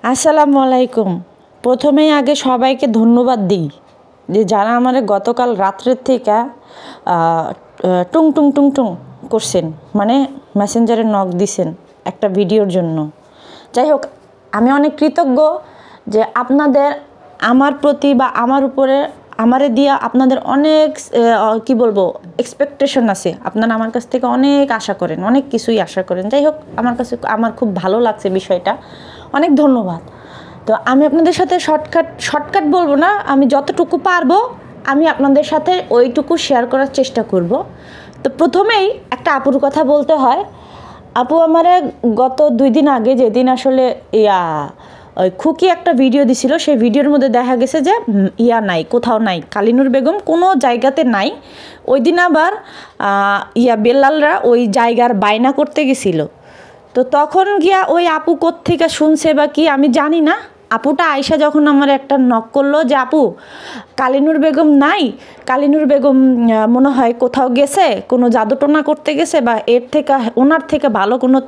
আসসালামু আলাইকুম। প্রথমেই আগে সবাইকে ধন্যবাদ দিই যে যারা আমার গতকাল রাত্রের থেকে টুং টুং টুং টুং করছেন, মানে মেসেঞ্জারে নক দিছেন একটা ভিডিওর জন্য। যাই হোক, আমি অনেক কৃতজ্ঞ যে আপনাদের আমার প্রতি বা আমার উপরে আমারে দিয়া আপনাদের অনেক কি বলবো এক্সপেকটেশন আছে। আপনারা আমার কাছ থেকে অনেক আশা করেন, অনেক কিছুই আশা করেন। যাই হোক, আমার খুব ভালো লাগছে বিষয়টা, অনেক ধন্যবাদ। তো আমি আপনাদের সাথে শর্টকাট বলবো না, আমি যতটুকু পারবো আমি আপনাদের সাথে ওইটুকু শেয়ার করার চেষ্টা করব। তো প্রথমেই একটা আপুর কথা বলতে হয়। আপু আমারে গত 2 দিন আগে, যেদিন আসলে ওই খুকি একটা ভিডিও দিছিল, সেই ভিডিওর মধ্যে দেখা গেছে যে নাই, কোথাও নাই, কালিনুর বেগম কোনো জায়গাতে নাই। ওই দিন আবার বেল্লালরা ওই জায়গার বায়না করতে গেছিল। তো তখন গিয়া ওই আপু কোত্থেকে শুনছে বা কি আমি জানি না, আপুটা আয়সা যখন আমার একটা নক করলো যে আপু কালিনুর বেগম নাই, কালিনুর বেগম মনে হয় কোথাও গেছে, কোনো জাদুটোনা করতে গেছে বা ওনার থেকে ভালো কোনো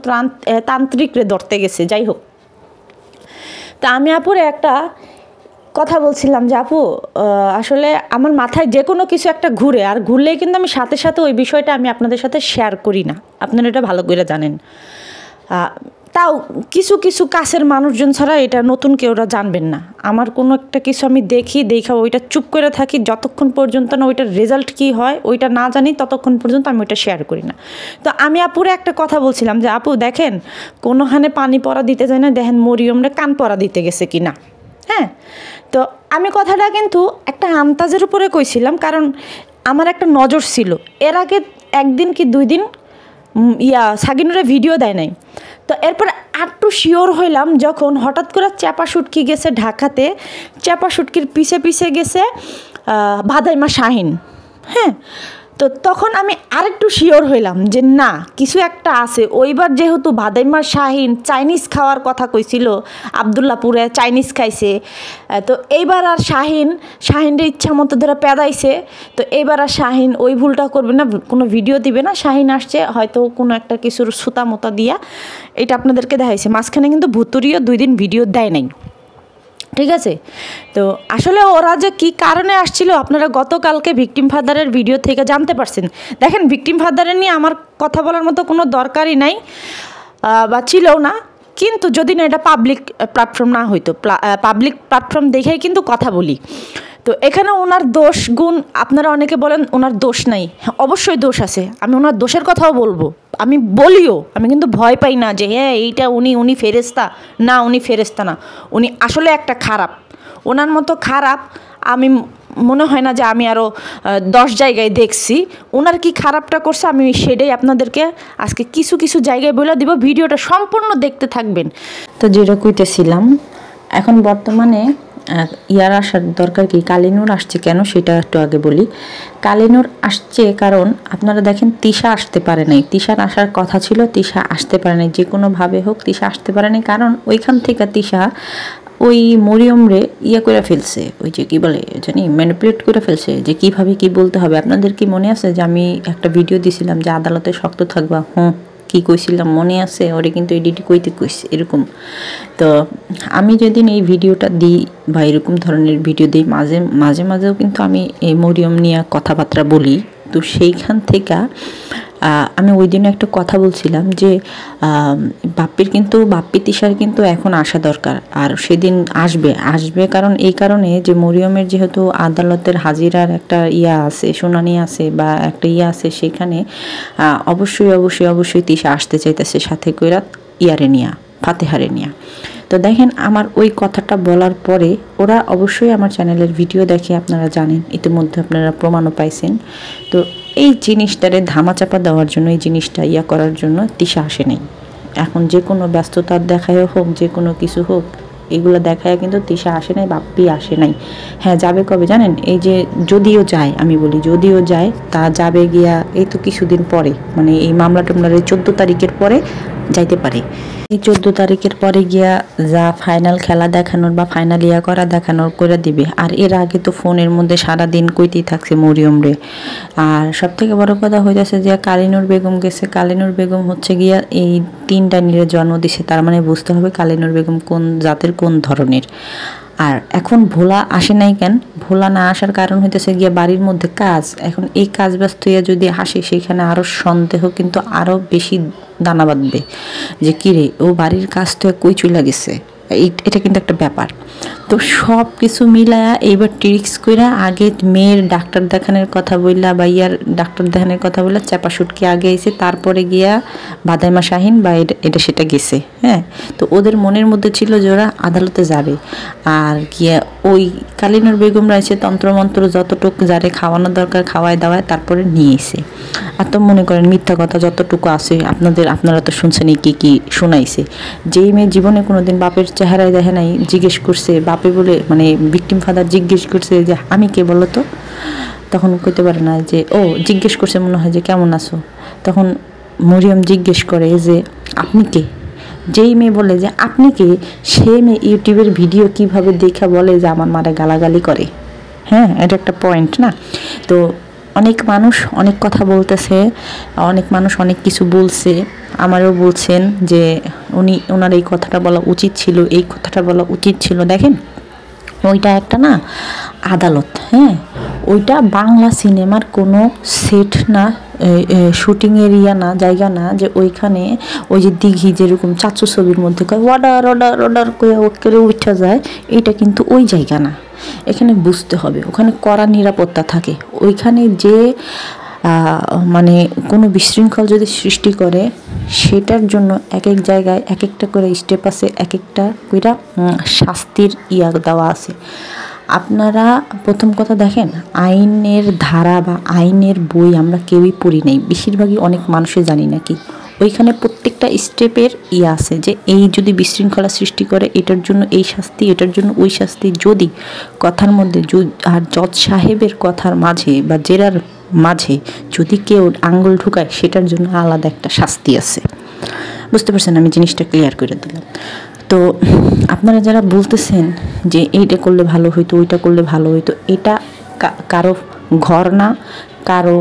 তান্ত্রিকরে ধরতে গেছে। যাই হোক, তা আমি আপুরে একটা কথা বলছিলাম যে আপু আসলে আমার মাথায় যে কোনো কিছু একটা ঘুরে, আর ঘুরলেই কিন্তু আমি সাথে সাথে ওই বিষয়টা আমি আপনাদের সাথে শেয়ার করি না, আপনারা এটা ভালো করে জানেন। তাও কিছু কিছু কাছের মানুষজন ছাড়া এটা নতুন কেউ ওরা জানবেন না। আমার কোনো একটা কিছু আমি দেখা ওইটা চুপ করে থাকি যতক্ষণ পর্যন্ত না ওইটার রেজাল্ট কী হয় ওইটা না জানি, ততক্ষণ পর্যন্ত আমি ওইটা শেয়ার করি না। তো আমি আপুরে একটা কথা বলছিলাম যে আপু দেখেন, কোনোখানে পানি পড়া দিতে যায় না, দেখেন মরিয়মরে কান পড়া দিতে গেছে কি না। হ্যাঁ, তো আমি কথাটা কিন্তু একটা আন্তাজের উপরে কইছিলাম, কারণ আমার একটা নজর ছিল। এর আগে 1 দিন কি 2 দিন সাগিনুরে ভিডিও দেয় নাই। তো এরপরে একটু শিওর হইলাম যখন হঠাৎ করে চাপা শুটকি গেছে ঢাকাতে, চাপা শুটকির পিছে গেছে ভাদাইমা শাহিন। হ্যাঁ, তো তখন আমি আরেকটু শিওর হইলাম যে না, কিছু একটা আছে। ওইবার যেহেতু ভাদাইমা শাহিন চাইনিজ খাওয়ার কথা কইছিল, আবদুল্লাপুরে চাইনিজ খাইছে, তো এইবার আর শাহিনের ইচ্ছা মতো ধরে পেদাইছে। তো এইবার আর শাহিন ওই ভুলটা করবে না, কোনো ভিডিও দিবে না। শাহিন আসছে হয়তো কোনো একটা কিছুর সুতা মোতা দিয়া, এটা আপনাদেরকে দেখাইছে। মাঝখানে কিন্তু ভুতুরিও 2 দিন ভিডিও দেয় নাই, ঠিক আছে। তো আসলে ওরা যে কী কারণে আসছিল আপনারা গতকালকে ভিকটিম ফাদারের ভিডিও থেকে জানতে পারছেন। দেখেন, ভিকটিম ফাদারের নিয়ে আমার কথা বলার মতো কোনো দরকারই নাই বা ছিলও না, কিন্তু যদি না এটা পাবলিক প্ল্যাটফর্ম না হইতো, পাবলিক প্ল্যাটফর্ম দেখেই কিন্তু কথা বলি। তো এখানে ওনার দোষ গুণ, আপনারা অনেকে বলেন ওনার দোষ নাই, হ্যাঁ অবশ্যই দোষ আছে। আমি ওনার দোষের কথাও বলবো, আমি বলিও। আমি কিন্তু ভয় পাই না যে হ্যাঁ এইটা উনি ফেরেস্তা না, উনি ফেরেস্তা না, উনি আসলে একটা খারাপ। ওনার মতো খারাপ আমি মনে হয় না যে আমি আরও 10 জায়গায় দেখছি। ওনার কি খারাপটা করছে আমি সেটাই আপনাদেরকে আজকে কিছু কিছু জায়গায় বলে দিব, ভিডিওটা সম্পূর্ণ দেখতে থাকবেন। তো যেটা কইতেছিলাম, এখন বর্তমানে আসার দরকার কি, কালিনুর আসছে কেন সেটা একটু আগে বলি। কালিনুর আসছে কারণ আপনারা দেখেন তিশা আসতে পারে নাই, তিশার আসার কথা ছিল, তিশা আসতে পারে নাই, যে কোনোভাবে হোক তিশা আসতে পারে নাই। কারণ ওইখান থেকে তিশা ওই মরিয়মরে করে ফেলছে, ওই যে কী বলে জানি ম্যানিপুলেট করে ফেলছে যে কীভাবে কি বলতে হবে। আপনাদের কি মনে আছে যে আমি একটা ভিডিও দিছিলাম যে আদালতে শক্ত থাকবা, কি কইছিলাম মনে আছে? ওরে কিন্তু এডিটি কইতে কইছে এরকম। তো আমি যেদিন এই ভিডিওটা দিই বা এরকম ধরনের ভিডিও দিই, মাঝেও কিন্তু আমি এই মরিয়ম নিয়ে কথাবার্তা বলি। তো সেইখান থেকে আমি ওই দিনে একটা কথা বলছিলাম যে বাপ্পি তিশার কিন্তু এখন আসা দরকার, আর সেদিন আসবে কারণ এই কারণে যে মরিয়মের যেহেতু আদালতের হাজিরার একটা আছে, শুনানি আছে বা একটা আছে, সেখানে অবশ্যই তিশা আসতে চাইতেছে সাথে কইরা ফাতেহারে নিয়া। তো দেখেন, আমার ওই কথাটা বলার পরে ওরা অবশ্যই আমার চ্যানেলের ভিডিও দেখে, আপনারা জানেন, ইতিমধ্যে আপনারা প্রমাণও পাইছেন। তো এই জিনিসটারে ধামাচাপা দেওয়ার জন্য, এই জিনিসটা করার জন্য তিশা আসে নাই। এখন যে কোনো ব্যস্ততার দেখায় হোক, যে কোনো কিছু হোক, এগুলো দেখায় কিন্তু তিশা আসে নাই, বাপ্পি আসে নাই। হ্যাঁ, যাবে কবে জানেন? এই যে যদিও যায়, আমি বলি যদিও যায়, তা যাবে গিয়া এই তো কিছুদিন পরে, মানে এই মামলা টামলার 14 তারিখের পরে যাইতে পারে। এই 14 তারিখের পরে গিয়া যা ফাইনাল খেলা দেখানোর বা ফাইনাল ইয়া করা দেখানোর করে দিবে। আর এর আগে তো ফোনের মধ্যে সারাদিন কইতেই থাকছে মরিয়ম রে। আর সব থেকে বড় কথা হইতেছে যে কালিনুর বেগম গেছে, কালিনুর বেগম হচ্ছে গিয়া এই 3টা নিরে জন্ম দিছে, তার মানে বুঝতে হবে কালিনুর বেগম কোন জাতের কোন ধরনের। আর এখন ভোলা আসে নাই কেন? ভোলা না আসার কারণ হইতেছে গিয়া বাড়ির মধ্যে কাজ। এখন এই কাজ ব্যস্ত হইয়া যদি আসে সেখানে আরও সন্দেহ কিন্তু আরও বেশি দানা বাঁধবে যে কিরে ও বাড়ির কাজ তো কই চলে গেছে। এটা কিন্তু একটা ব্যাপার। তো সব কিছু মিলায়া এইবার ট্রিক্স কইরা আগে মেয়ের ডাক্তার দেখানোর কথা বললা বা ইয়ার ডাক্তার দেখানোর কথা বললা চাপা সুটকি আগে এসে তারপরে গিয়া বাদাইমা শাহিন বা এটা সেটা গেছে। হ্যাঁ, তো ওদের মনের মধ্যে ছিল যে ওরা আদালতে যাবে। আর গিয়া ওই কালিনুর বেগমরা এসে তন্ত্রমন্ত্র যতটুকু যারে খাওয়ানো দরকার খাওয়ায় দাওয়ায় তারপরে নিয়ে এসে। আর তো মনে করেন মিথ্যা কথা যতটুকু আছে আপনারা তো শুনছেনই কি শোনাইছে। যেই মেয়ে জীবনে কোনোদিন বাপের চেহারায় দেখে নাই জিজ্ঞেস করছে বাপে বলে, মানে ভিকটিম ফাদার জিজ্ঞেস করছে যে আমি কে বলো তো, তখন কইতে পারে না যে ও জিজ্ঞেস করছে মনে হয় যে কেমন আছো, তখন মরিয়ম জিজ্ঞেস করে যে আপনি কে। যেই মেয়ে বলে যে আপনি কে, সেই মেয়ে ইউটিউবের ভিডিও কিভাবে দেখা বলে যে আমার মারে গালাগালি করে। হ্যাঁ, এটা একটা পয়েন্ট না? তো অনেক মানুষ অনেক কথা বলতেছে, অনেক মানুষ অনেক কিছু বলছে, আমারও বলছেন যে ওনার এই কথাটা বলা উচিত ছিল, এই কথাটা বলা উচিত ছিল। দেখেন ওইটা একটা না আদালত, হ্যাঁ, ওইটা বাংলা সিনেমার কোনো সেট না, শুটিং এরিয়া না, জায়গা না যে ওইখানে ওই যে দিঘি যেরকম চাচু ছবির মধ্যে কয় অর্ডার অর্ডার অর্ডার করে ওকে উঠা যায়, এটা কিন্তু ওই জায়গা না। এখানে বুঝতে হবে ওখানে কড়া নিরাপত্তা থাকে। ওইখানে যে মানে কোনো বিশৃঙ্খল যদি সৃষ্টি করে সেটার জন্য এক এক জায়গায় এক একটা করে স্টেপ আছে, এক একটা কইরা শাস্তির দেওয়া আছে। আপনারা প্রথম কথা দেখেন, আইনের ধারা বা আইনের বই আমরা কেউই পড়ি নাই, বেশিরভাগই অনেক মানুষই জানি না কি ওইখানে প্রত্যেকটা স্টেপের আছে যে এই যদি বিশৃঙ্খলা সৃষ্টি করে এটার জন্য এই শাস্তি, এটার জন্য ওই শাস্তি। যদি কথার মধ্যে আর জজ সাহেবের কথার মাঝে বা জেরার মাঝে যদি কেউ আঙ্গুল ঢুকায় সেটার জন্য আলাদা একটা শাস্তি আছে। বুঝতে পারছেন? আমি জিনিসটা ক্লিয়ার করে দিলাম। তো আপনারা যারা বলতেছেন যে এইটা করলে ভালো হইতো, ওইটা করলে ভালো হইতো, এটা কারো ঘর না, কারো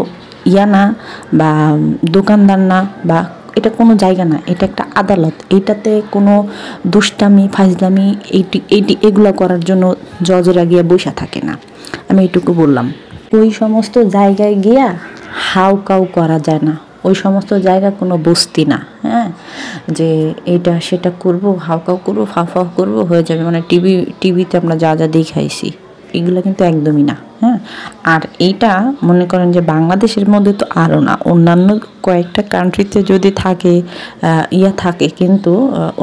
না, বা দোকানদার না, বা এটা কোনো জায়গা না, এটা একটা আদালত। এইটাতে কোনো দুষ্টামি ফাজলামি এগুলো করার জন্য জজেরা গিয়া বসা থাকে না। আমি এইটুকু বললাম। ওই সমস্ত জায়গায় গিয়া হাউ কাউ করা যায় না। ওই সমস্ত জায়গা কোনো বস্তি না, হ্যাঁ, যে এটা সেটা করব, হাউ কাউ করবো, ফাউ ফাউ করবো হয়ে যাবে। মানে টিভিতে আমরা যা যা দেখাইছি এগুলো কিন্তু একদমই না। হ্যাঁ, আর এইটা মনে করেন যে বাংলাদেশের মধ্যে তো আরও না, অন্যান্য কয়েকটা কান্ট্রিতে যদি থাকে থাকে কিন্তু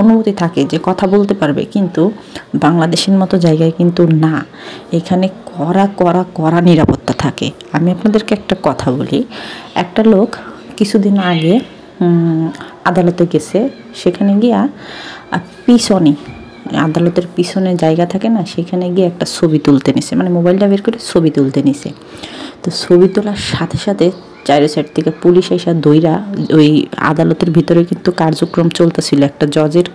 অনুমতি থাকে যে কথা বলতে পারবে, কিন্তু বাংলাদেশের মতো জায়গায় কিন্তু না। এখানে কড়া নিরাপত্তা থাকে। আমি আপনাদেরকে একটা কথা বলি, একটা লোক কিছুদিন আগে আদালতে গেছে, সেখানে গিয়া পিছনে আদালতের পিছনে জায়গা থাকে না, সেখানে গিয়ে একটা ছবি তুলতে নিছে, মানে মোবাইলটা বের করে ছবি তুলতে নিছে। তো ছবি তোলার সাথে সাথে চারি সাইড থেকে পুলিশ এসে দইরা ওই আদালতের ভিতরে কিন্তু কার্যক্রম চলতেছিল, একটা জজের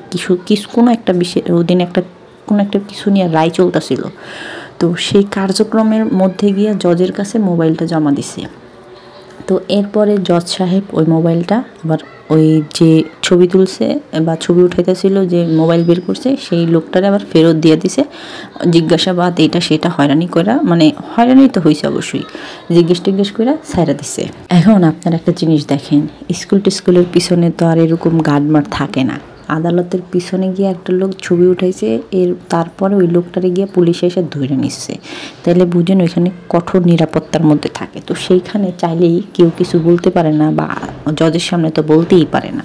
কোনো একটা বিষয় ওদিন কোনো একটা কিছু নিয়ে রায় চলতেছিল। তো সেই কার্যক্রমের মধ্যে গিয়ে জজের কাছে মোবাইলটা জমা দিছে। তো এরপরে জজ সাহেব ওই মোবাইলটা আবার ওই যে ছবি তুলছে বা ছবি উঠাইতেছিল, যে মোবাইল বের করছে, সেই লোকটারে আবার ফেরত দিয়ে দিছে। জিজ্ঞাসাবাদ এটা সেটা হয়রানি করা, মানে হয়রানি তো হয়েছে অবশ্যই, জিজ্ঞেস করে ছাইরা দিছে। এখন আপনারা একটা জিনিস দেখেন, স্কুলের পিছনে তো আর এরকম গার্ডমার থাকে না। আদালতের পিছনে গিয়ে একটা লোক ছবি উঠাইছে, তারপরে ওই লোকটারে গিয়ে পুলিশে এসে ধরে নিচ্ছে। তাহলে বুঝেন ওইখানে কঠোর নিরাপত্তার মধ্যে থাকে। তো সেইখানে চাইলেই কেউ কিছু বলতে পারে না, বা জজের সামনে তো বলতেই পারে না।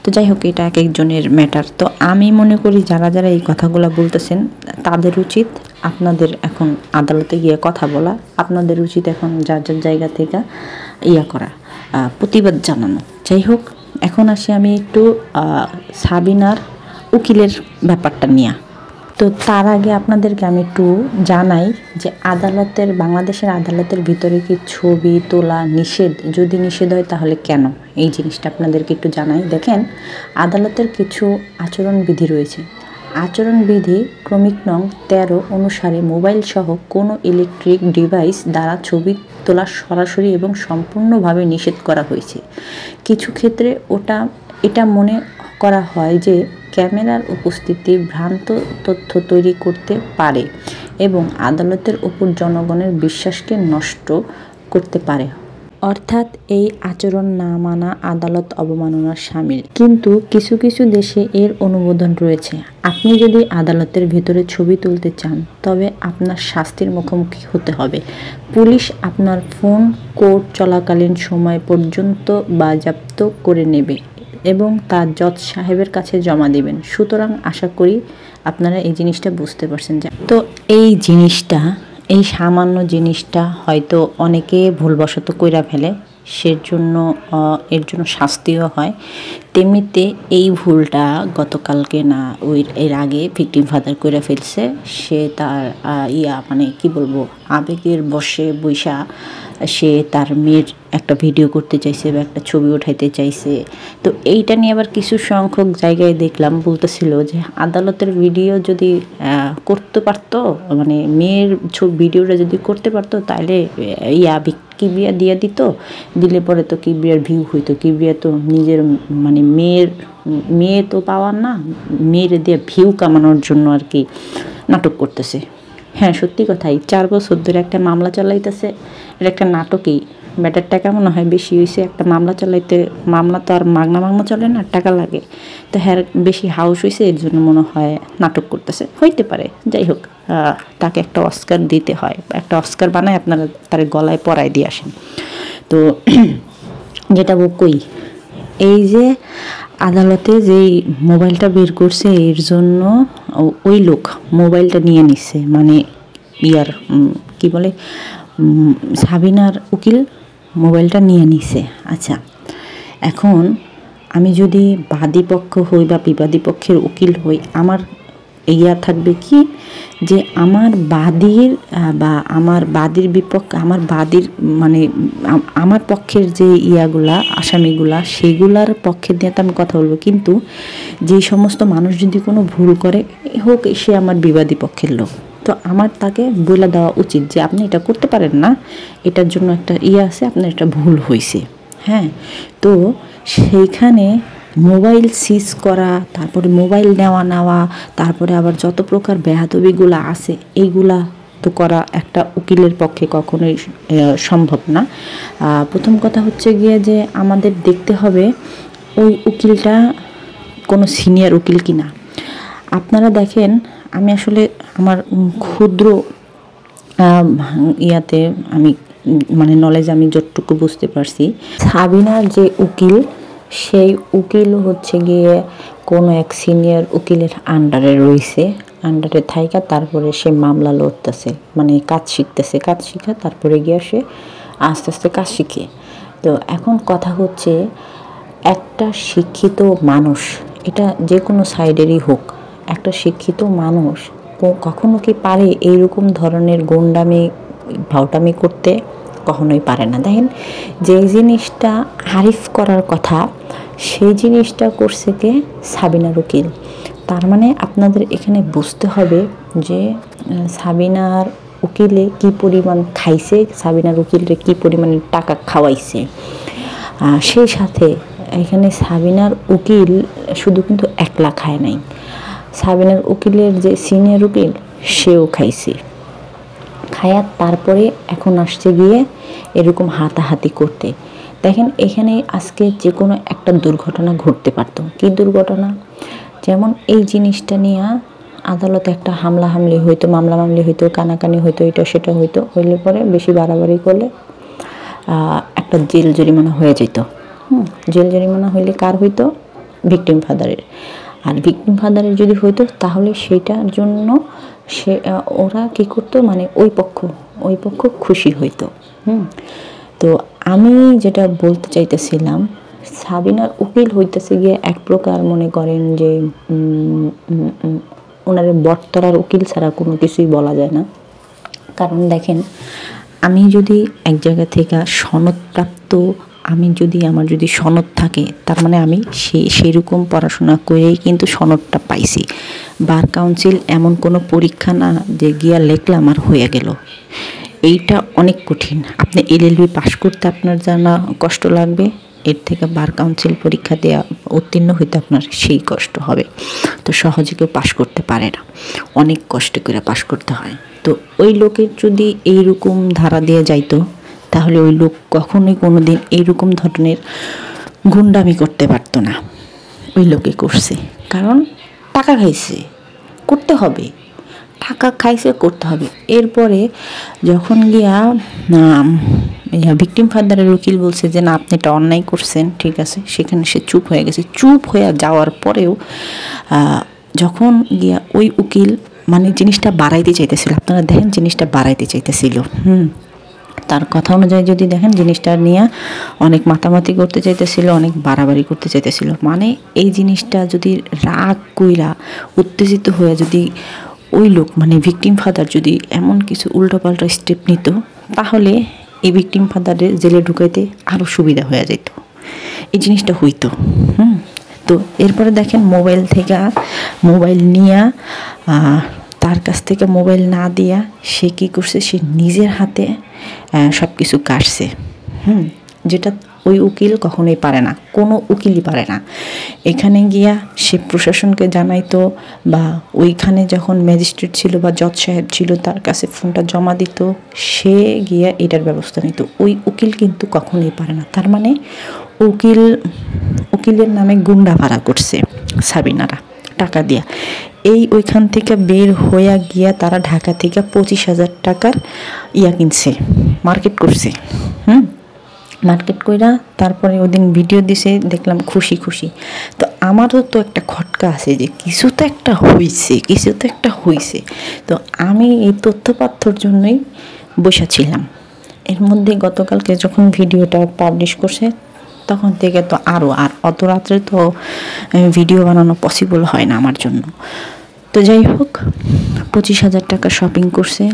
তো যাই হোক, এটা এক একজনের ম্যাটার। তো আমি মনে করি যারা এই কথাগুলো বলতেছেন তাদের উচিত আপনাদের এখন আদালতে গিয়ে কথা বলা, আপনাদের উচিত এখন যার জায়গা থেকে করা, প্রতিবাদ জানানো। যাই হোক, এখন আসি আমি একটু সাবিনার উকিলের ব্যাপারটা নিয়ে। তো তার আগে আপনাদেরকে আমি একটু জানাই যে বাংলাদেশের আদালতের ভিতরে কি ছবি তোলা নিষেধ? যদি নিষেধ হয় তাহলে কেন? এই জিনিসটা আপনাদেরকে একটু জানাই। দেখেন, আদালতের কিছু আচরণবিধি রয়েছে। আচরণবিধি ক্রমিক নং 13 অনুসারে মোবাইল সহ কোনো ইলেকট্রিক ডিভাইস দ্বারা ছবি তোলা সরাসরি এবং সম্পূর্ণভাবে নিষেধ করা হয়েছে। কিছু ক্ষেত্রে এটা মনে করা হয় যে ক্যামেরার উপস্থিতি ভ্রান্ত তথ্য তৈরি করতে পারে এবং আদালতের উপর জনগণের বিশ্বাসকে নষ্ট করতে পারে। অর্থাৎ এই আচরণ না মানা আদালত অবমাননার শামিল। কিন্তু কিছু কিছু দেশে এর অনুমোদন রয়েছে। আপনি যদি আদালতের ভিতরে ছবি তুলতে চান তবে আপনার শাস্তির মুখোমুখি হতে হবে। পুলিশ আপনার ফোন কোর্ট চলাকালীন সময় পর্যন্ত বাজেয়াপ্ত করে নেবে এবং তা জজ সাহেবের কাছে জমা দেবেন। সুতরাং আশা করি আপনারা এই জিনিসটা বুঝতে পারছেন। তো এই সামান্য জিনিসটা হয়তো অনেকে ভুলবশত কইরা ফেলে, এর জন্য শাস্তিও হয়। তেমনিতে এই ভুলটা গতকালকে না এর আগে ভিকটিম ফাদার কইরা ফেলছে। সে তার কি বলবো, আবেগের বশে বৈশা সে তার মেয়ের একটা ভিডিও করতে চাইছে বা একটা ছবি উঠাইতে চাইছে। তো এইটা নিয়ে আবার কিছু সংখ্যক জায়গায় দেখলাম বলতেছিল যে আদালতের ভিডিও যদি করতে পারতো, মানে মেয়ের ভিডিওটা যদি করতে পারতো তাহলে কিবরিয়া দিয়ে দিলে পরে তো কিবরিয়ার ভিউ হইতো। কিবরিয়া তো নিজের মানে মেয়ে তো পাওয়ার না, মেয়ের দিয়ে ভিউ কামানোর জন্য আর কি নাটক করতেছে। হ্যাঁ, সত্যি কথাই 4 বছর ধরে একটা মামলা চালাইতেছে। এটা একটা নাটকই। ব্যাটার টাকা মনে হয় বেশি হয়েছে। একটা মামলা চালাইতে, মামলা তো আর মাগনা চলে না, টাকা লাগে। তো হ্যাঁ, বেশি হাউস হয়েছে, এর জন্য মনে হয় নাটক করতেছে, হইতে পারে। যাই হোক, তাকে একটা অস্কার দিতে হয়, একটা অস্কার বানায় আপনারা তার গলায় পরায় দিয়ে আসেন। তো যেটা কই, এই যে আদালতে যেই মোবাইলটা বের করছে এর জন্য ওই লোক মোবাইলটা নিয়ে নিচ্ছে, মানে কি বলে, সাবিনার উকিল মোবাইলটা নিয়ে নিছে। আচ্ছা, এখন আমি যদি বাদী পক্ষ হই বা বিবাদী পক্ষের উকিল হই, আমার থাকবে কি যে আমার বাদীর বিপক্ষে, আমার পক্ষের যে আসামিগুলা সেগুলার পক্ষে দিয়ে তো আমি কথা বলবো। কিন্তু যে সমস্ত মানুষ যদি কোনো ভুল করে হোক, সে আমার বিবাদী পক্ষের লোক, তো আমার তাকে বলে দেওয়া উচিত যে আপনি এটা করতে পারেন না, এটার জন্য একটা আছে, আপনার একটা ভুল হয়েছে। হ্যাঁ, তো সেইখানে মোবাইল সিজ করা, তারপরে মোবাইল নেওয়া, তারপরে আবার যত প্রকার বেয়াদবিগুলো আছে, এইগুলা তো করা একটা উকিলের পক্ষে কখনোই সম্ভব না। প্রথম কথা হচ্ছে গিয়ে যে আমাদের দেখতে হবে ওই উকিলটা কোনো সিনিয়র উকিল কিনা। আপনারা দেখেন, আমি আসলে আমার ক্ষুদ্র আমি নলেজ আমি যতটুকু বুঝতে পারছি, সাবিনার যে উকিল, সেই উকিল হচ্ছে গিয়ে কোনো এক সিনিয়র উকিলের আন্ডারে রয়েছে। আন্ডারে থাইকা তারপরে সে মামলা লড়তেছে, মানে কাজ শিখা তারপরে গিয়ে সে আস্তে আস্তে কাজ শিখে। তো এখন কথা হচ্ছে, একটা শিক্ষিত মানুষ, এটা যে কোনো সাইডেরই হোক, একটা শিক্ষিত মানুষ কখনো কি পারে এইরকম ধরনের গুন্ডামি ভাউটামি করতে? কখনোই পারে না। দেখেন, যে জিনিসটা আরিফ করার কথা সেই জিনিসটা করছে কে? সাবিনার উকিল। তার মানে আপনাদের এখানে বুঝতে হবে যে সাবিনার উকিলে কি পরিমাণ খাইছে, সাবিনার উকিলরে কি পরিমাণে টাকা খাওয়াইছে। সেই সাথে এখানে সাবিনার উকিল শুধু কিন্তু একলা খায় নাই, সাবিনার উকিলের যে সিনিয়র উকিল সেও খাইছে। খায়া তারপরে এখন আসছে গিয়ে এরকম হাতাহাতি করতে। দেখেন, এখানে আজকে যে কোনো একটা দুর্ঘটনা ঘটতে পারত। কি দুর্ঘটনা? যেমন এই জিনিসটা নিয়ে আদালতে একটা মামলা হইতো, কানাকানি হইতো, এটা সেটা হইতো, হইলে পরে বেশি বাড়াবাড়ি করলে একটা জেল জরিমানা হয়ে যেত। জেল জরিমানা হইলে কার হইতো? ভিকটিম ফাদারের। আর ভিকটিম ফাদারের যদি হইতো তাহলে সেটার জন্য ওরা কি করতো, মানে ওই পক্ষ খুশি হইতো। তো আমি যেটা বলতে চাইতেছিলাম, সাবিনার উকিল হইতেছে গিয়ে এক প্রকার মনে করেন যে ওনার বটতলার উকিল ছাড়া কোনো কিছুই বলা যায় না। কারণ দেখেন, আমি যদি এক জায়গা থেকে সনদপ্রাপ্ত, আমার যদি সনদ থাকে, তার মানে আমি সেরকম পড়াশোনা করেই কিন্তু সনদটা পাইছি। বার কাউন্সিল এমন কোনো পরীক্ষা না যে গিয়া লেখলাম আর হয়ে গেল। এইটা অনেক কঠিন। আপনি LLB পাশ করতে আপনার জানা কষ্ট লাগবে, এর থেকে বার কাউন্সিল পরীক্ষা দেওয়া উত্তীর্ণ হইতে আপনার সেই কষ্ট হবে। তো সহজে কেউ পাশ করতে পারে না, অনেক কষ্ট করে পাশ করতে হয়। তো ওই লোকের যদি এইরকম ধারা দিয়ে যাইতো, তাহলে ওই লোক কখনোই কোনো দিন এইরকম ধরনের গুন্ডামি করতে পারতো না। ওই লোকে করছে, কারণ টাকা খাইছে, করতে হবে, টাকা খাইছে, করতে হবে। এরপরে যখন গিয়া ভিকটিম ফাদারের উকিল বলছে যে না, আপনি এটা অন্যায় করছেন, ঠিক আছে, সেখানে সে চুপ হয়ে গেছে। চুপ হয়ে যাওয়ার পরেও যখন গিয়া ওই উকিল মানে জিনিসটা বাড়াইতে চাইতেছিল, আপনারা দেখেন জিনিসটা বাড়াইতে চাইতেছিল, তার কথা অনুযায়ী যদি দেখেন জিনিসটা নিয়ে অনেক মাতামাতি করতে চাইতেছিল, অনেক বাড়াবাড়ি করতে চাইতেছিল। মানে এই জিনিসটা যদি রাগ কইরা উত্তেজিত হয়ে যদি ওই লোক মানে ভিকটিম ফাদার যদি এমন কিছু উল্টোপাল্টা স্টেপ নিত, তাহলে এই ভিকটিম ফাদারের জেলে ঢুকাইতে আরও সুবিধা হয়ে যেত। এই জিনিসটা হইতো। তো এরপরে দেখেন মোবাইল নিয়ে তার কাছ থেকে মোবাইল না দিয়া সে কী করছে, সে নিজের হাতে সব কিছু কাটছে, যেটা ওই উকিল কখনোই পারে না, কোনো উকিলই পারে না। এখানে গিয়া সে প্রশাসনকে জানাইতো, বা ওইখানে যখন ম্যাজিস্ট্রেট ছিল বা জজ সাহেব ছিল তার কাছে ফোনটা জমা দিত, সে গিয়া এটার ব্যবস্থা নিত। ওই উকিল কিন্তু কখনোই পারে না। তার মানে উকিলের নামে গুন্ডা ভাড়া করছে সাবিনারা টাকা দিয়া। ওইখান থেকে বের হইয়া গিয়া তারা ঢাকা থেকে 25,000 টাকার কিনছে, মার্কেট করছে। মার্কেট কইরা তারপরে ওদিন ভিডিও দিছে, দেখলাম খুশি। তো আমারও তো একটা খটকা আছে যে কিছু তো একটা হইছে। তো আমি এই তথ্যপাত্রর জন্যই বসেছিলাম। এর মধ্যে গতকালকে যখন ভিডিওটা পাবলিশ করছে, তখন থেকে তো আর অত রাত্রে তো ভিডিও বানানো পসিবল হয় না আমার জন্য। তো যাই হোক, 25,000 টাকা শপিং করছে।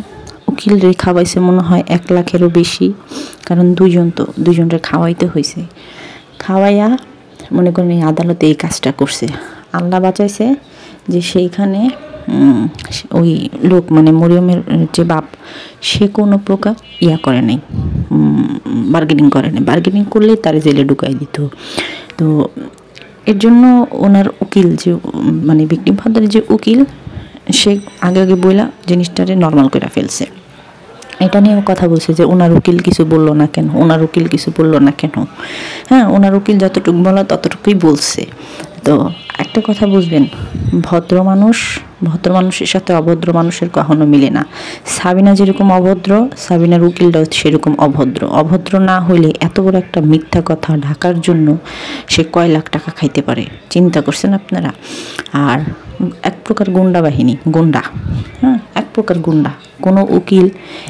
উকিল রে খাওয়াইছে মনে হয় 1 লাখেরও বেশি, কারণ দুইজনরে খাওয়াইতে হয়েছে। খাওয়াইয়া মনে করেন এই আদালতে এই কাজটা করছে। আল্লাহ বাঁচাইছে যে সেইখানে ওই লোক মানে মরিয়মের যে বাপ, সে কোনো প্রকার করে নাই, বার্গেনিং করে নাই। বার্গেনিং করলে তার জেলে ঢুকাই দিত। তো এর জন্য ওনার উকিল যে মানে ভিকটিম ফাদারের যে উকিল, সে আগে বইলা জিনিসটারে নর্মাল করে ফেলছে। এটা নিয়েও কথা বলছে যে ওনার উকিল কিছু বললো না কেন, হ্যাঁ, ওনার উকিল যতটুকু বলা ততটুকুই বলছে। তো একটা কথা বুঝবেন, ভদ্র মানুষের সাথে অভদ্র মানুষের কখনো মিলে না। সাবিনা যেরকম অভদ্র, সাবিনার উকিলটাও সেরকম অভদ্র না হইলে এত বড় একটা মিথ্যা কথা ঢাকার জন্য সে কয় লাখ টাকা খাইতে পারে, চিন্তা করছেন আপনারা? আর এক প্রকার গুন্ডা, এক প্রকার গুন্ডা। কোনো উকিল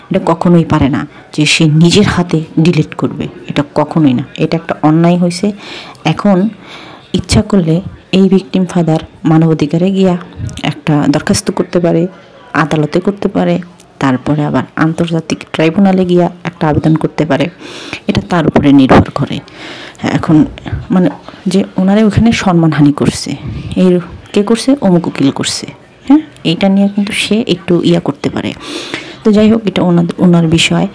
এটা কখনোই পারে না যে সে নিজের হাতে ডিলিট করবে, এটা কখনোই না। এটা একটা অন্যায় হয়েছে। এখন ইচ্ছা করলে এই ভিকটিম ফাদার মানবাধিকারে গিয়া একটা দরখাস্ত করতে পারে, আদালতে করতে পারে, তারপরে আবার আন্তর্জাতিক ট্রাইব্যুনালে গিয়া একটা আবেদন করতে পারে। এটা তার উপরে নির্ভর করে। এখন মানে যে ওনারা ওখানে সম্মানহানি করছে, কে করছে? অমুক উকিল করছে। হ্যাঁ, এইটা নিয়ে কিন্তু সে একটু করতে পারে। তো যাই হোক, এটা ওনার বিষয়।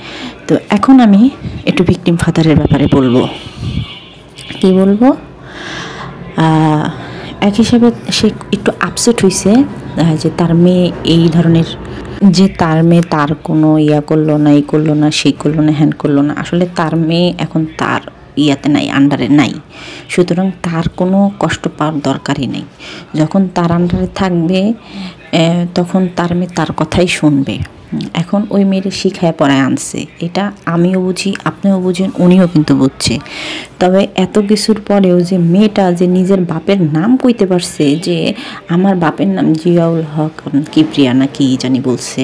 তো এখন আমি একটু ভিকটিম ফাদারের ব্যাপারে বলবো। কি বলবো? এক হিসাবে সে একটু আপসেট হয়েছে যে তার মেয়ে এই ধরনের, যে তার মেয়ে তার কোনো করলো না, এই করলো না, সেই করলো না, হ্যান করলো না। আসলে তার মেয়ে এখন তার নাই, আন্ডারে নাই, সুতরাং তার কোনো কষ্ট পাওয়ার দরকারই নেই। যখন তার আন্ডারে থাকবে তখন তার মেয়ে তার কথাই শুনবে। এখন ওই মেয়ের শিখায় পড়ায় আনছে, এটা আমিও বুঝি, আপনিও বুঝেন, উনিও কিন্তু বুঝছে। তবে এত কিছুর পরেও যে মেয়েটা যে নিজের বাপের নাম কইতে পারছে, যে আমার বাপের নাম জিয়াউল হক কিপ্রিয়া না কি জানি বলছে,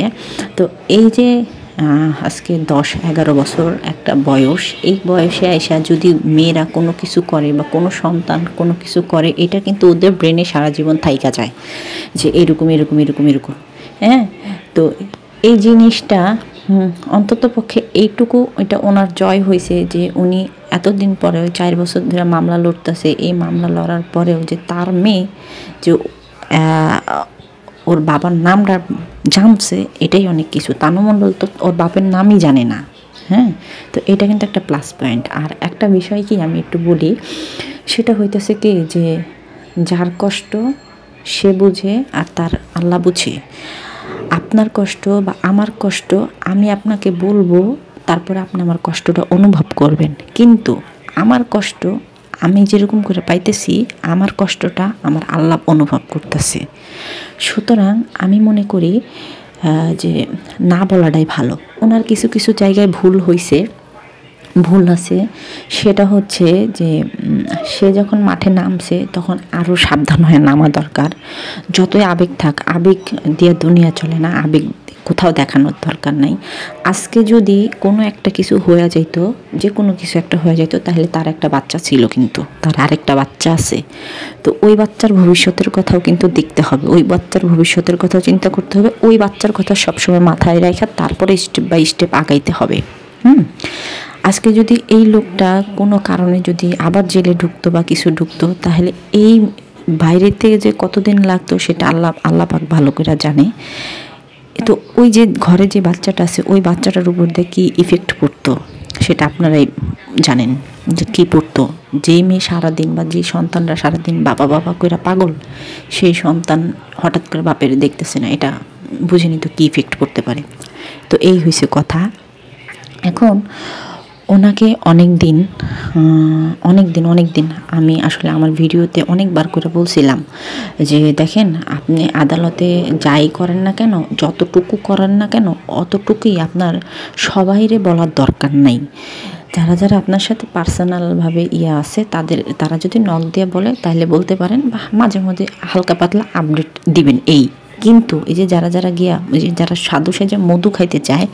তো এই যে আজকে 10-11 বছর একটা বয়স, এই বয়সে আইসা যদি মেয়েরা কোনো কিছু করে বা কোনো সন্তান কোনো কিছু করে, এটা কিন্তু ওদের ব্রেনে সারা জীবন থাইকা যায় যে এরকম এরকম এরকম এরকম। হ্যাঁ, তো এই জিনিসটা অন্তত পক্ষে এইটুকু এটা ওনার জয় হয়েছে যে উনি এতদিন পরে 4 বছর ধরে মামলা লড়তেছে, এই মামলা লড়ার পরেও যে তার মেয়ে যে ওর বাবার নামটা জানছে, এটাই অনেক কিছু। তানু মণ্ডল তো ওর বাপের নামই জানে না। হ্যাঁ, তো এটা কিন্তু একটা প্লাস পয়েন্ট। আর একটা বিষয় কি আমি একটু বলি, সেটা হইতেছে কি যে যার কষ্ট সে বুঝে আর তার আল্লাহ বুঝে। আপনার কষ্ট বা আমার কষ্ট আমি আপনাকে বলবো, তারপরে আপনি আমার কষ্টটা অনুভব করবেন। কিন্তু আমার কষ্ট আমি যেরকম করে পাইতেছি, আমার কষ্টটা আমার আল্লাহ অনুভব করতেছে। সুতরাং আমি মনে করি যে না বলাটাই ভালো। ওনার কিছু কিছু জায়গায় ভুল হয়েছে, ভুল আছে। সেটা হচ্ছে যে সে যখন মাঠে নামছে তখন আরও সাবধান হয়ে নামা দরকার। যতই আবেগ থাক, আবেগ দিয়ে দুনিয়া চলে না, আবেগ কোথাও দেখানোর দরকার নাই। আজকে যদি কোনো একটা কিছু হয়ে যেত, যে কোনো কিছু একটা হয়ে যেত, তাহলে তার একটা বাচ্চা ছিল, কিন্তু তার আরেকটা বাচ্চা আছে। তো ওই বাচ্চার ভবিষ্যতের কথাও কিন্তু দেখতে হবে, ওই বাচ্চার ভবিষ্যতের কথাও চিন্তা করতে হবে, ওই বাচ্চার কথা সবসময় মাথায় রেখে তারপরে স্টেপ বাই স্টেপ আগাইতে হবে। আজকে যদি এই লোকটা কোনো কারণে যদি আবার জেলে ঢুকতো বা কিছু ঢুকতো, তাহলে এই বাইরেতে যে কতদিন লাগতো সেটা আল্লাহ পাক ভালো করে জানে। তো ওই যে ঘরে যে বাচ্চাটা আছে, ওই বাচ্চাটার উপর দিয়ে কী ইফেক্ট পড়তো সেটা আপনারাই জানেন যে কী পড়তো। যেই মেয়ে সারাদিন বা যে সন্তানরা সারাদিন বাবা বাবা করে পাগল, সেই সন্তান হঠাৎ করে বাপের দেখতেছে না, এটা বুঝে নিত কী ইফেক্ট পড়তে পারে। তো এই হয়েছে কথা। এখন ওনাকে অনেক দিন আমি আসলে আমার ভিডিওতে অনেকবার করে বলছিলাম যে দেখেন, আপনি আদালতে যাই করেন না কেন, যতটুকু করেন না কেন, অতটুকুই আপনার সবাইরে বলার দরকার নাই। যারা যারা আপনার সাথে পার্সোনালভাবে আছে তারা যদি নক দিয়ে বলে তাহলে বলতে পারেন, বা মাঝে মাঝে হালকা পাতলা আপডেট দিবেন। কিন্তু এই যে যারা যারা সাধু সেজে মধু খাইতে চায়,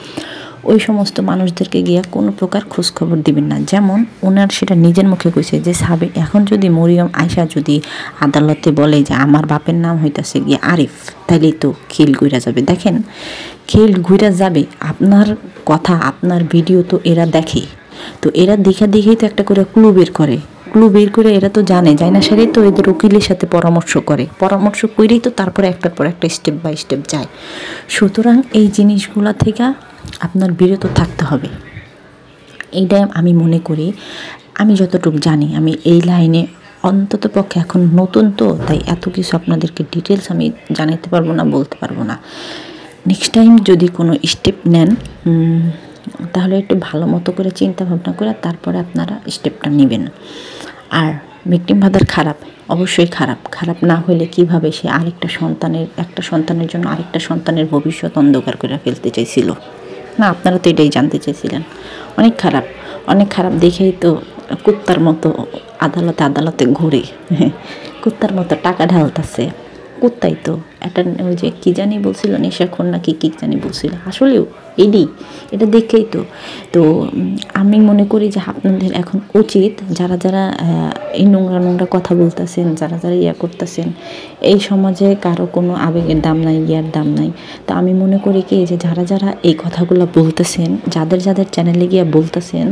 ওই সমস্ত মানুষদেরকে গিয়া কোনো প্রকার খোঁজখবর দিবেন না। যেমন ওনার সেটা নিজের মুখে কইছে যে এখন যদি মরিয়ম আয়শা যদি আদালতে বলে যে আমার বাপের নাম হইতাছে গিয়ে আরিফ, তাইলেই তো খেল ঘুরা যাবে। দেখেন, খেল ঘুরা যাবে, আপনার কথা আপনার ভিডিও তো এরা দেখে, তো এরা দেখেই তো একটা করে ক্লু বের করে এরা তো জানে না সেটাই তো এদের উকিলের সাথে পরামর্শ করেই তো তারপরে একটার পর একটা স্টেপ বাই স্টেপ যায়। সুতরাং এই জিনিসগুলো থেকে আপনার বিরত থাকতে হবে, এইটাই আমি মনে করি। আমি যতটুকু জানি, আমি এই লাইনে অন্তত পক্ষে এখন নতুন, তো তাই এত কিছু আপনাদেরকে ডিটেলস আমি জানাতে পারবো না, বলতে পারবো না। নেক্সট টাইম যদি কোনো স্টেপ নেন, তাহলে একটু ভালো মতো করে চিন্তা ভাবনা করে তারপরে আপনারা স্টেপটা নেবেন। আর ভিকটিম ফাদার অবশ্যই খারাপ না হলে কিভাবে সে একটা সন্তানের জন্য আরেকটা সন্তানের ভবিষ্যৎ অন্ধকার করে ফেলতে চাইছিল না? আপনারা তো এটাই জানতে চেয়েছিলেন। অনেক খারাপ দেখেই তো কুত্তার মতো আদালতে ঘুরে কুত্তার মতো টাকা ঢালতেছে। কুত্তাই তো এটা, ওই যে কী জানি বলছিল, নেশাখোর না কি জানি বলছিল, আসলেও এটা দেখেই তো আমি মনে করি যে আপনাদের এখন উচিত, যারা এই নোংরা কথা বলতেছেন, যারা করতেছেন, এই সমাজে কারো কোনো আবেগের দাম নাই, ইয়ার দাম নাই। তো আমি মনে করি কি যে যারা এই কথাগুলো বলতেছেন, যাদের চ্যানেলে গিয়ে বলতেছেন,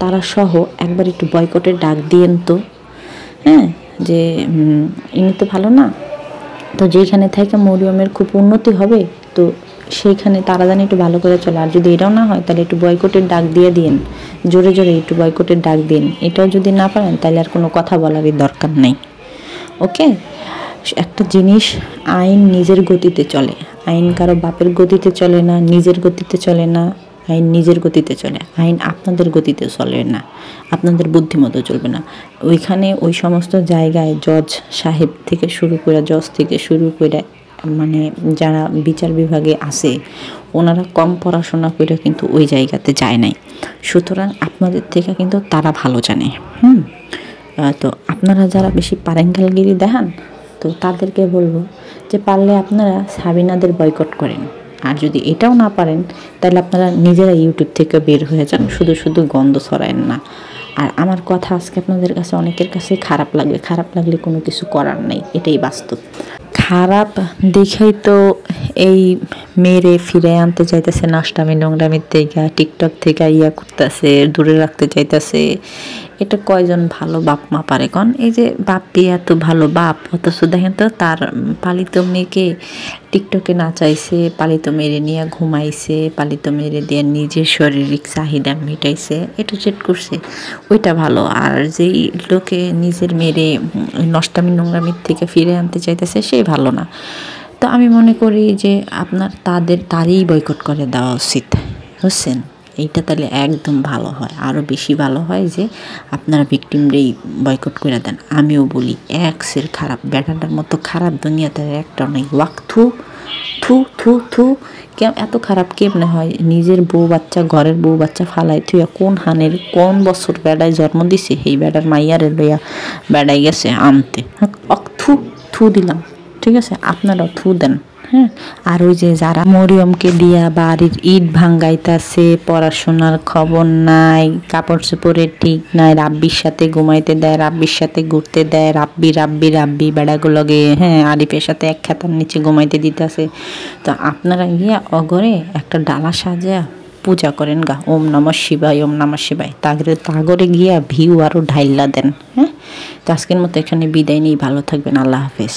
তারা সহ একবার একটু বয়কটের ডাক দিয়েন তো। হ্যাঁ, যে ইনি তো ভালো না, তো যেখানে থেকে মরিয়মের খুব উন্নতি হবে, তো সেইখানে তারা জানি একটু ভালো করে চলে। আর যদি এটাও না হয়, তাহলে একটু বয়কটের ডাক দিয়ে দিন, জোরে একটু বয়কটের ডাক দিন। এটাও যদি না পারেন, তাহলে আর কোনো কথা বলারই দরকার নেই। ওকে, একটা জিনিস, আইন নিজের গতিতে চলে, আইন কারো বাপের গতিতে চলে না, নিজের গতিতে চলে না। আইন নিজের গতিতে চলে, আইন আপনাদের গতিতে চলে না, আপনাদের বুদ্ধিমতো চলবে না। ওইখানে ওই সমস্ত জায়গায় জজ থেকে শুরু করে মানে যারা বিচার বিভাগে আছে, ওনারা কম পড়াশোনা করে কিন্তু ওই জায়গাতে যায় নাই। সুতরাং আপনাদের থেকে কিন্তু তারা ভালো জানে। তো আপনারা যারা বেশি পারেঙ্গালগিরি দেখান, তো তাদেরকে বলবো যে পারলে আপনারা সাবিনাদের বয়কট করেন। আর যদি এটাও না পারেন তাহলে আপনারা নিজেরা ইউটিউব থেকে বের হয়ে যান, শুধু শুধু গন্ধ ছড়ায়েন না। আর আমার কথা আজকে আপনাদের কাছে অনেকের কাছে খারাপ লাগবে, খারাপ লাগলে কোনো কিছু করার নেই, এটাই বাস্তব। খারাপ দেখেই তো এই মেরে ফিরে আনতে চাইতেছে, নষ্টামি নোংরামির থেকে, টিকটক থেকে করতেছে, দূরে রাখতে চাইতেছে। এটা কয়জন ভালো বাপ মা পারে কন? এই যে বাপ পেয়ে এত ভালো বাপ, অথচ দেখেন তো তার পালিত মেয়েকে টিকটকে নাচাইছে, পালিত মেরে নিয়ে ঘুমাইছে, পালিত মেরে দিয়ে নিজের শারীরিক চাহিদা মিটাইছে, এটা চেট করছে, ওইটা ভালো। আর যেই লোকে নিজের মেরে নষ্টামি নোংরামির থেকে ফিরে আনতে চাইতেছে সেই ভালো না। তো আমি মনে করি যে তারই বয়কট করে দেওয়া উচিত, বুঝছেন? এইটা তাহলে একদম ভালো হয়, আরও বেশি ভালো হয় যে আপনারা ভিকটিমরেই বয়কট করে দেন। আমিও বলি এক্সের খারাপ, ব্যাটাটার মতো খারাপ দুনিয়াতে একটা নেই। ওয়াক থু থু থু থু, এত খারাপ কেমনে হয়? নিজের বউ বাচ্চা, ঘরের বউ বাচ্চা ফালাই থুইয়া কোন হানের কোন বছর বেড়ায় জন্ম দিছে, সেই বেড়ার মাইয়ারে লইয়া বেড়াই গেছে আনতে। থু থু দিলাম, ঠিক আছে? আপনারাও থু দেন। হ্যাঁ, আর ওই যে যারা মরিয়মকে দিয়া বাড়ির ইট ভাঙ্গাইতেছে, পড়াশোনার খবর নাই, কাপড় চোপড়ের ঠিক নাই, রাব্বির সাথে ঘুমাইতে দেয়, রাব্বির সাথে ঘুরতে দেয়, রাব্বি রাব্বি রাব্বি বেড়াগুলোকে, হ্যাঁ, আরিফের সাথে এক খাতার নিচে ঘুমাইতে দিতেছে। তো আপনারা গিয়া অগরে একটা ডালা সাজা পূজা করেন গা, ওম নমঃ শিবায়, ওম নমঃ শিবায়, তাগরে গিয়া ভিউ আরও ঢাইলা দেন। হ্যাঁ, তো আজকের মতো এখানে বিদায় নিই, ভালো থাকবেন, আল্লাহ হাফেজ।